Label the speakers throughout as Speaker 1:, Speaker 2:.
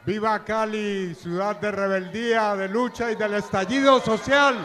Speaker 1: Viva Cali, ciudad de rebeldía, de lucha y del estallido social.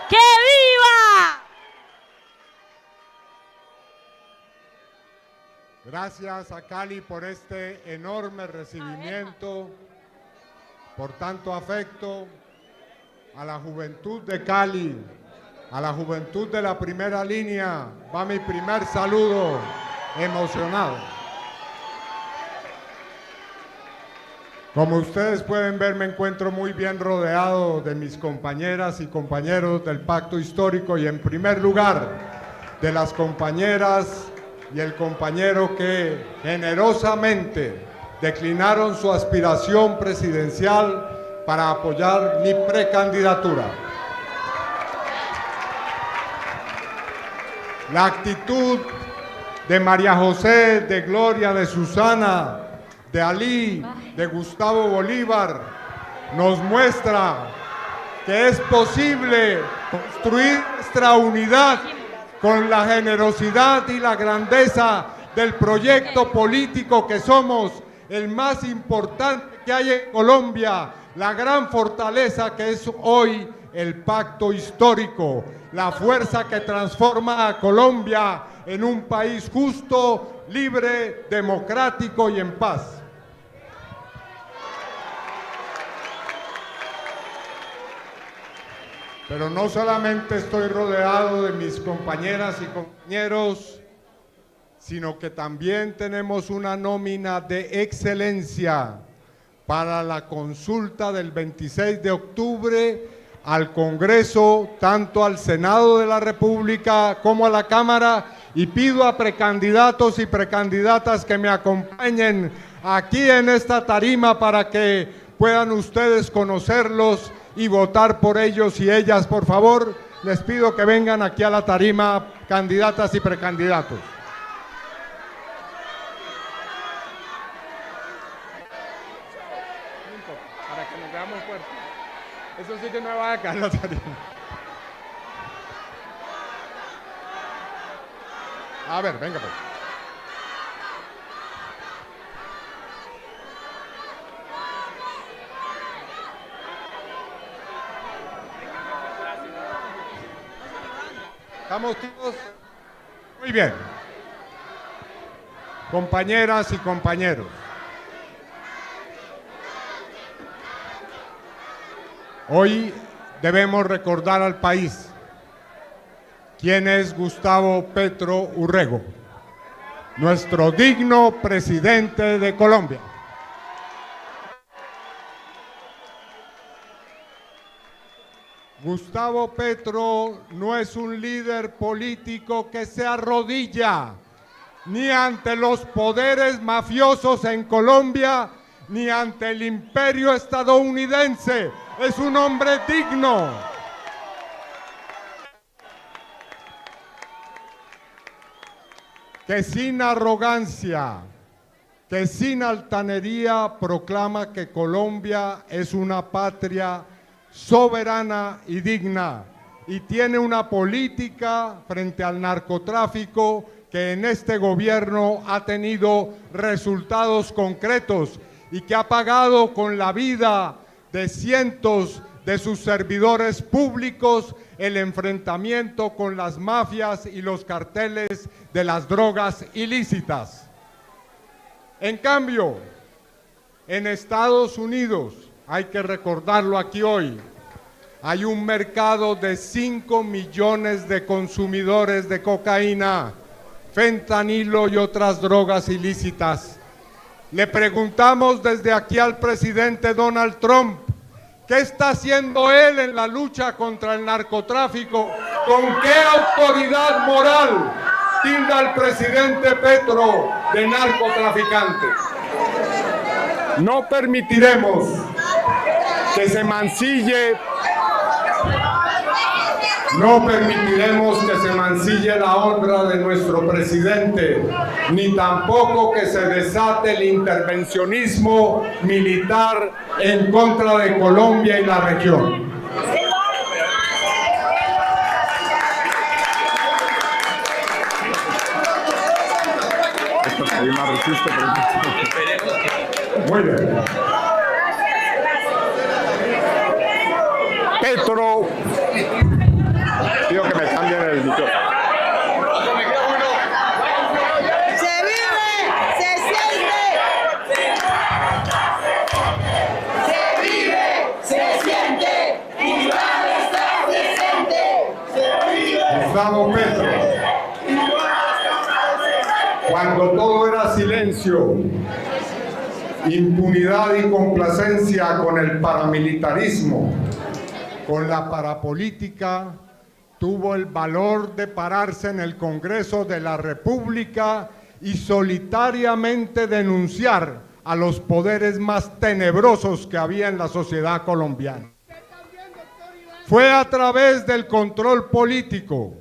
Speaker 2: ¡Que viva!
Speaker 1: Gracias a Cali por este enorme recibimiento, por tanto afecto, a la juventud de Cali, a la juventud de la primera línea. Va mi primer saludo emocionado. Como ustedes pueden ver, me encuentro muy bien rodeado de mis compañeras y compañeros del Pacto Histórico y en primer lugar de las compañeras y el compañero que generosamente declinaron su aspiración presidencial para apoyar mi precandidatura. La actitud de María José, de Gloria, de Susana, de Ali, de Gustavo Bolívar, nos muestra que es posible construir nuestra unidad con la generosidad y la grandeza del proyecto político que somos, el más importante que hay en Colombia, la gran fortaleza que es hoy el Pacto Histórico, la fuerza que transforma a Colombia en un país justo, libre, democrático y en paz. Pero no solamente estoy rodeado de mis compañeras y compañeros, sino que también tenemos una nómina de excelencia para la consulta del 26 de octubre al Congreso, tanto al Senado de la República como a la Cámara, y pido a precandidatos y precandidatas que me acompañen aquí en esta tarima para que puedan ustedes conocerlos y votar por ellos y ellas. Por favor, les pido que vengan aquí a la tarima, candidatas y precandidatos. Para que nos veamos fuertes. Eso sí que no va acá en la tarima. A ver, venga pues. ¿Estamos todos? Muy bien. Compañeras y compañeros. Hoy debemos recordar al país quién es Gustavo Petro Urrego, nuestro digno presidente de Colombia. Gustavo Petro no es un líder político que se arrodilla ni ante los poderes mafiosos en Colombia, ni ante el imperio estadounidense. Es un hombre digno. Que sin arrogancia, que sin altanería proclama que Colombia es una patria soberana y digna, y tiene una política frente al narcotráfico que en este gobierno ha tenido resultados concretos y que ha pagado con la vida de cientos de sus servidores públicos el enfrentamiento con las mafias y los carteles de las drogas ilícitas. En cambio, en Estados Unidos, hay que recordarlo aquí hoy, hay un mercado de 5 millones de consumidores de cocaína, fentanilo y otras drogas ilícitas. Le preguntamos desde aquí al presidente Donald Trump, ¿qué está haciendo él en la lucha contra el narcotráfico? ¿Con qué autoridad moral tilda al presidente Petro de narcotraficante? No permitiremos que se mancille, no permitiremos que se mancille la honra de nuestro presidente, ni tampoco que se desate el intervencionismo militar en contra de Colombia y la región. Muy bien.
Speaker 3: Petro, pido que me cambien el micrófono.
Speaker 4: Se vive, se siente. Se vive, se siente. Iván está presente.
Speaker 1: Gustavo Petro, cuando todo era silencio, impunidad y complacencia con el paramilitarismo, con la parapolítica, tuvo el valor de pararse en el Congreso de la República y solitariamente denunciar a los poderes más tenebrosos que había en la sociedad colombiana. Fue a través del control político,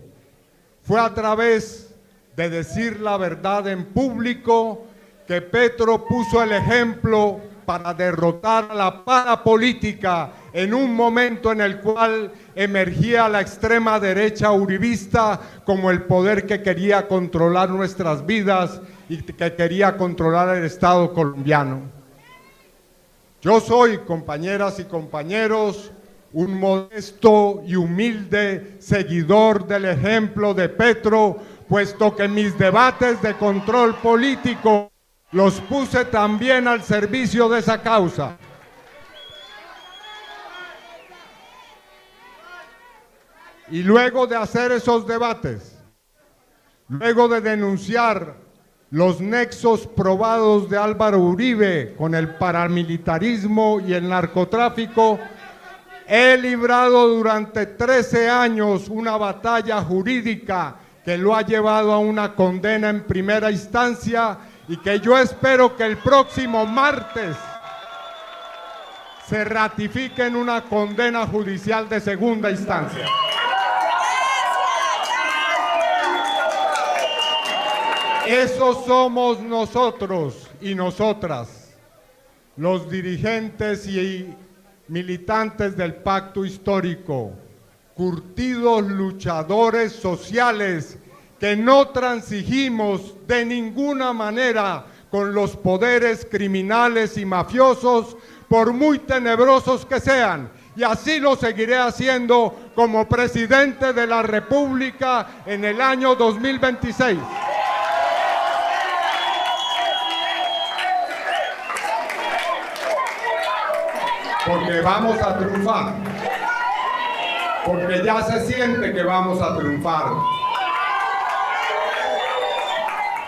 Speaker 1: fue a través de decir la verdad en público que Petro puso el ejemplo para derrotar a la parapolítica en un momento en el cual emergía la extrema derecha uribista como el poder que quería controlar nuestras vidas y que quería controlar el Estado colombiano. Yo soy, compañeras y compañeros, un modesto y humilde seguidor del ejemplo de Petro, puesto que mis debates de control político los puse también al servicio de esa causa. Y luego de hacer esos debates, luego de denunciar los nexos probados de Álvaro Uribe con el paramilitarismo y el narcotráfico, he librado durante 13 años una batalla jurídica que lo ha llevado a una condena en primera instancia y que yo espero que el próximo martes se ratifique en una condena judicial de segunda instancia. Esos somos nosotros y nosotras, los dirigentes y militantes del Pacto Histórico, curtidos luchadores sociales que no transigimos de ninguna manera con los poderes criminales y mafiosos, por muy tenebrosos que sean, y así lo seguiré haciendo como presidente de la República en el año 2026. Porque vamos a triunfar, porque ya se siente que vamos a triunfar,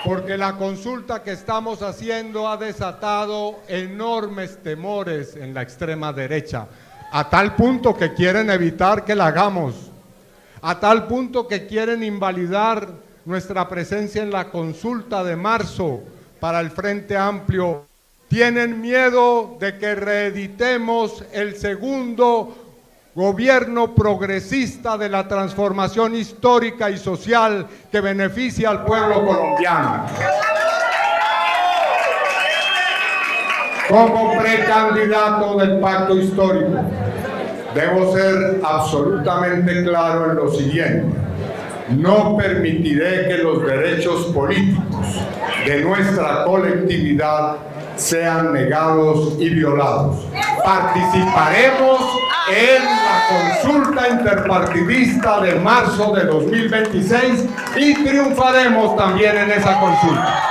Speaker 1: porque la consulta que estamos haciendo ha desatado enormes temores en la extrema derecha, a tal punto que quieren evitar que la hagamos, a tal punto que quieren invalidar nuestra presencia en la consulta de marzo para el Frente Amplio. Tienen miedo de que reeditemos el segundo gobierno progresista de la transformación histórica y social que beneficia al pueblo colombiano. Como precandidato del Pacto Histórico, debo ser absolutamente claro en lo siguiente: no permitiré que los derechos políticos de nuestra colectividad sean negados y violados. Participaremos en la consulta interpartidista de marzo de 2026 y triunfaremos también en esa consulta.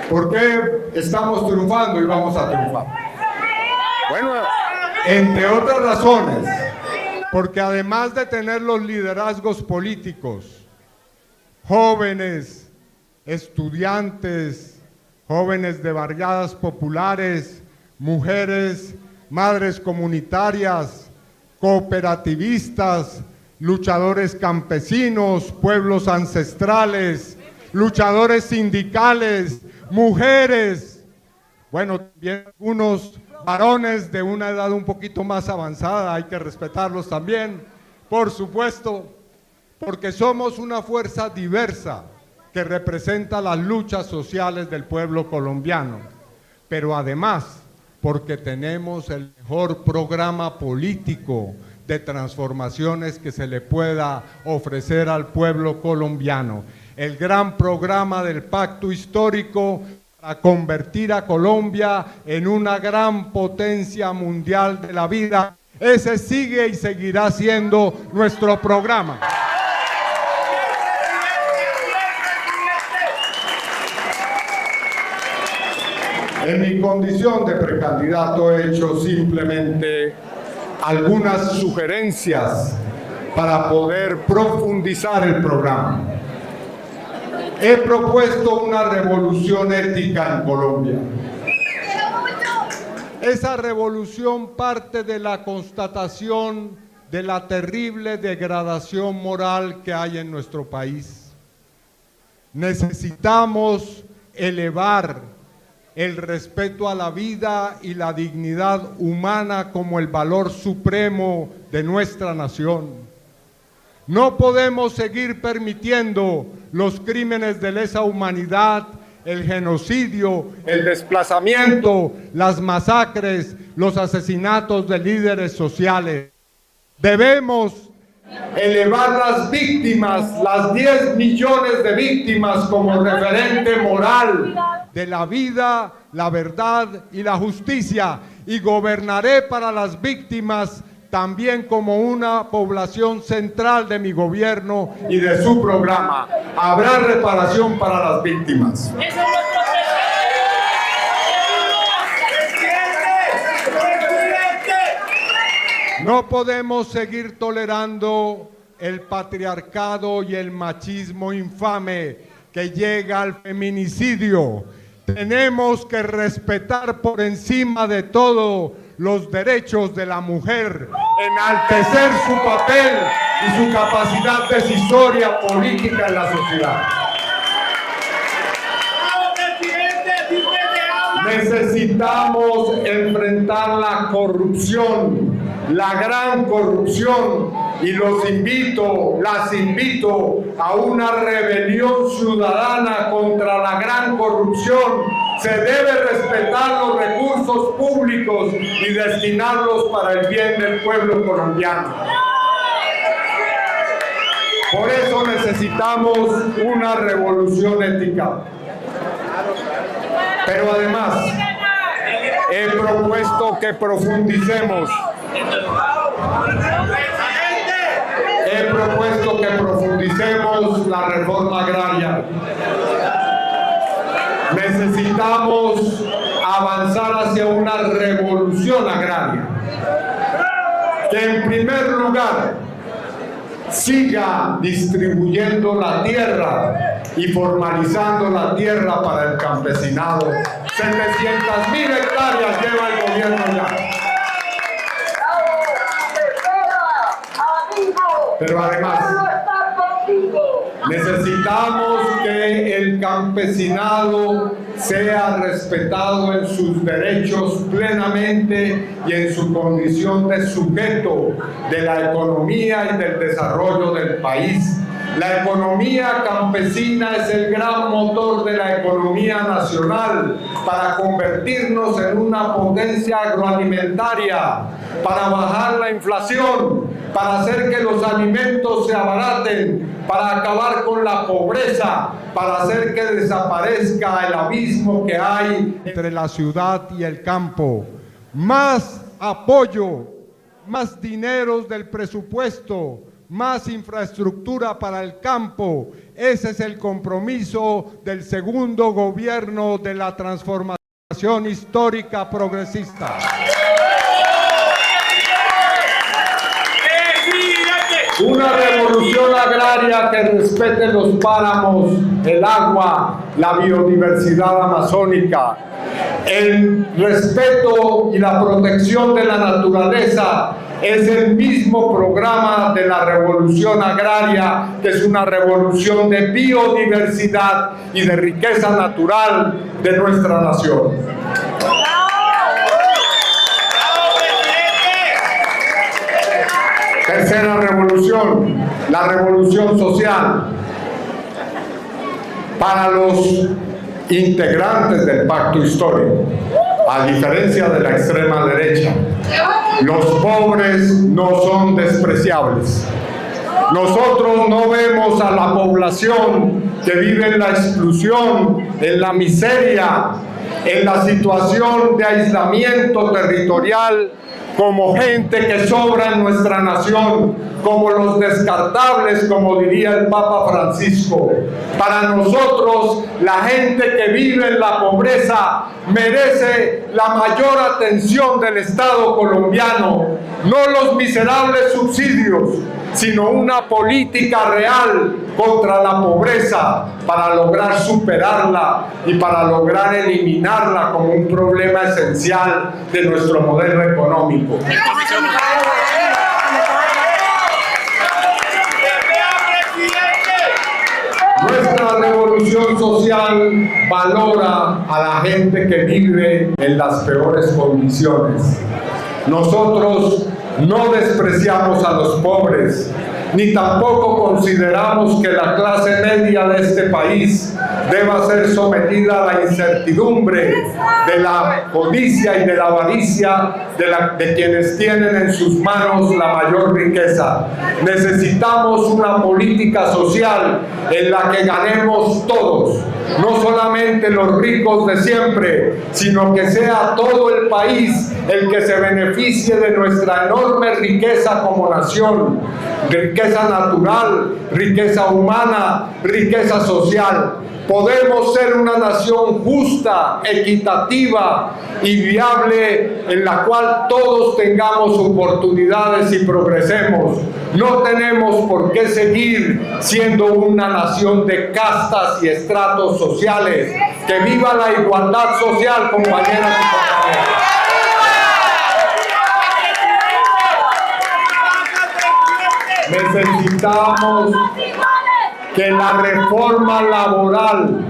Speaker 1: ¿Por qué estamos triunfando y vamos a triunfar? Bueno, entre otras razones, porque además de tener los liderazgos políticos, jóvenes, estudiantes, jóvenes de barriadas populares, mujeres, madres comunitarias, cooperativistas, luchadores campesinos, pueblos ancestrales, luchadores sindicales, mujeres, bueno, también algunos varones de una edad un poquito más avanzada, hay que respetarlos también, por supuesto, porque somos una fuerza diversa que representa las luchas sociales del pueblo colombiano, pero además porque tenemos el mejor programa político de transformaciones que se le pueda ofrecer al pueblo colombiano. El gran programa del Pacto Histórico para convertir a Colombia en una gran potencia mundial de la vida. Ese sigue y seguirá siendo nuestro programa. En mi condición de precandidato he hecho simplemente algunas sugerencias para poder profundizar el programa. He propuesto una revolución ética en Colombia. Esa revolución parte de la constatación de la terrible degradación moral que hay en nuestro país. Necesitamos elevar el respeto a la vida y la dignidad humana como el valor supremo de nuestra nación. No podemos seguir permitiendo los crímenes de lesa humanidad, el genocidio, el desplazamiento, las masacres, los asesinatos de líderes sociales. Debemos elevar las víctimas, las 10 millones de víctimas como referente moral de la vida, la verdad y la justicia, y gobernaré para las víctimas también como una población central de mi gobierno y de su programa. Habrá reparación para las víctimas. No podemos seguir tolerando el patriarcado y el machismo infame que llega al feminicidio. Tenemos que respetar por encima de todo los derechos de la mujer, enaltecer su papel y su capacidad decisoria política en la sociedad. Necesitamos enfrentar la corrupción, la gran corrupción, y las invito a una rebelión ciudadana contra la gran corrupción. Se debe respetar los recursos públicos y destinarlos para el bien del pueblo colombiano. Por eso necesitamos una revolución ética. Pero además, he propuesto que profundicemos. He propuesto que profundicemos la reforma agraria. Necesitamos avanzar hacia una revolución agraria que, en primer lugar, siga distribuyendo la tierra y formalizando la tierra para el campesinado. 700.000 hectáreas lleva el gobierno ya. Pero además, necesitamos que el campesinado sea respetado en sus derechos plenamente y en su condición de sujeto de la economía y del desarrollo del país. La economía campesina es el gran motor de la economía nacional para convertirnos en una potencia agroalimentaria, para bajar la inflación, para hacer que los alimentos se abaraten, para acabar con la pobreza, para hacer que desaparezca el abismo que hay entre la ciudad y el campo. Más apoyo, más dineros del presupuesto, más infraestructura para el campo. Ese es el compromiso del segundo gobierno de la transformación histórica progresista. Una revolución agraria que respete los páramos, el agua, la biodiversidad amazónica, el respeto y la protección de la naturaleza. Es el mismo programa de la revolución agraria, que es una revolución de biodiversidad y de riqueza natural de nuestra nación. Tercera revolución, la revolución social. Para los integrantes del pacto histórico, a diferencia de la extrema derecha, los pobres no son despreciables. Nosotros no vemos a la población que vive en la exclusión, en la miseria, en la situación de aislamiento territorial, como gente que sobra en nuestra nación, como los descartables, como diría el Papa Francisco. Para nosotros, la gente que vive en la pobreza merece la mayor atención del Estado colombiano, no los miserables subsidios, sino una política real contra la pobreza para lograr superarla y para lograr eliminarla como un problema esencial de nuestro modelo económico. Nuestra revolución social valora a la gente que vive en las peores condiciones. Nosotros no despreciamos a los pobres, ni tampoco consideramos que la clase media de este país deba ser sometida a la incertidumbre de la codicia y de la avaricia de quienes tienen en sus manos la mayor riqueza. Necesitamos una política social en la que ganemos todos, no solamente los ricos de siempre, sino que sea todo el país el que se beneficie de nuestra enorme riqueza como nación, riqueza natural, riqueza humana, riqueza social. Podemos ser una nación justa, equitativa y viable en la cual todos tengamos oportunidades y progresemos. No tenemos por qué seguir siendo una nación de castas y estratos sociales. ¡Que viva la igualdad social, compañeras y compañeros! Necesitamos que la reforma laboral,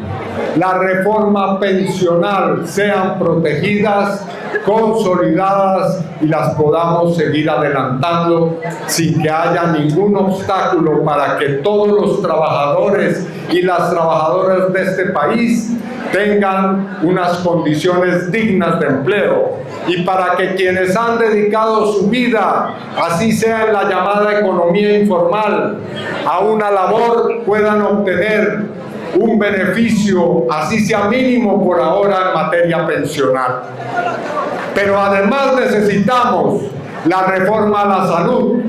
Speaker 1: la reforma pensional sean protegidas, consolidadas y las podamos seguir adelantando sin que haya ningún obstáculo para que todos los trabajadores y las trabajadoras de este país tengan unas condiciones dignas de empleo y para que quienes han dedicado su vida, así sea en la llamada economía informal, a una labor puedan obtener un beneficio, así sea mínimo por ahora en materia pensional. Pero además necesitamos la reforma a la salud,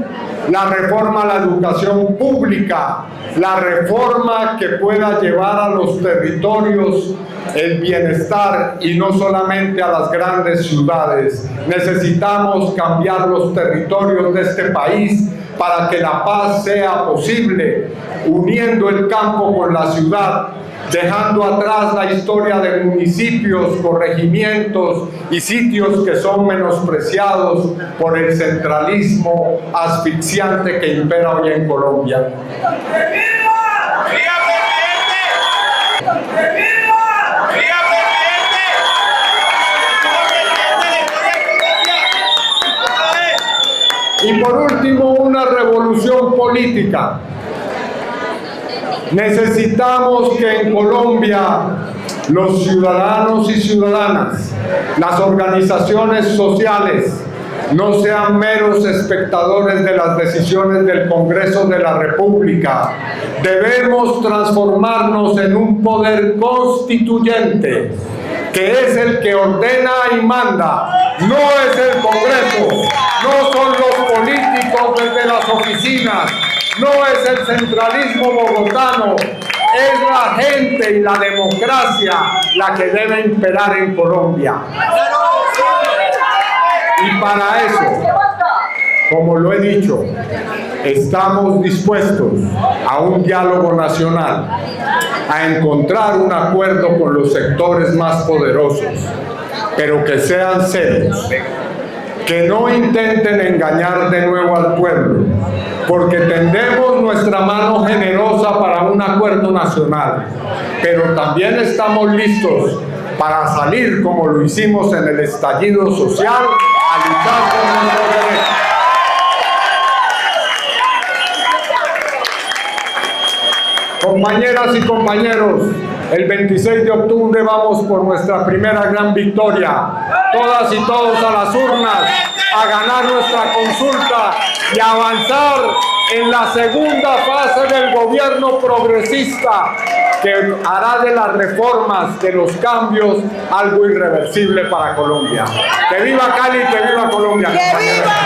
Speaker 1: la reforma a la educación pública, la reforma que pueda llevar a los territorios el bienestar y no solamente a las grandes ciudades. Necesitamos cambiar los territorios de este país para que la paz sea posible, uniendo el campo con la ciudad, dejando atrás la historia de municipios, corregimientos y sitios que son menospreciados por el centralismo asfixiante que impera hoy en Colombia. Y por último, una revolución política. Necesitamos que en Colombia los ciudadanos y ciudadanas, las organizaciones sociales, no sean meros espectadores de las decisiones del Congreso de la República. Debemos transformarnos en un poder constituyente, que es el que ordena y manda. No es el Congreso, no son los políticos desde las oficinas, no es el centralismo bogotano, es la gente y la democracia la que debe imperar en Colombia. Y para eso, como lo he dicho, estamos dispuestos a un diálogo nacional, a encontrar un acuerdo con los sectores más poderosos, pero que sean serios, que no intenten engañar de nuevo al pueblo, porque tendemos nuestra mano generosa para un acuerdo nacional, pero también estamos listos para salir, como lo hicimos en el estallido social, a luchar por nuestros derechos. Compañeras y compañeros, El 26 de octubre vamos por nuestra primera gran victoria. Todas y todos a las urnas a ganar nuestra consulta y avanzar en la segunda fase del gobierno progresista que hará de las reformas, de los cambios, algo irreversible para Colombia. ¡Que viva Cali, que viva Colombia!
Speaker 4: ¡Que viva!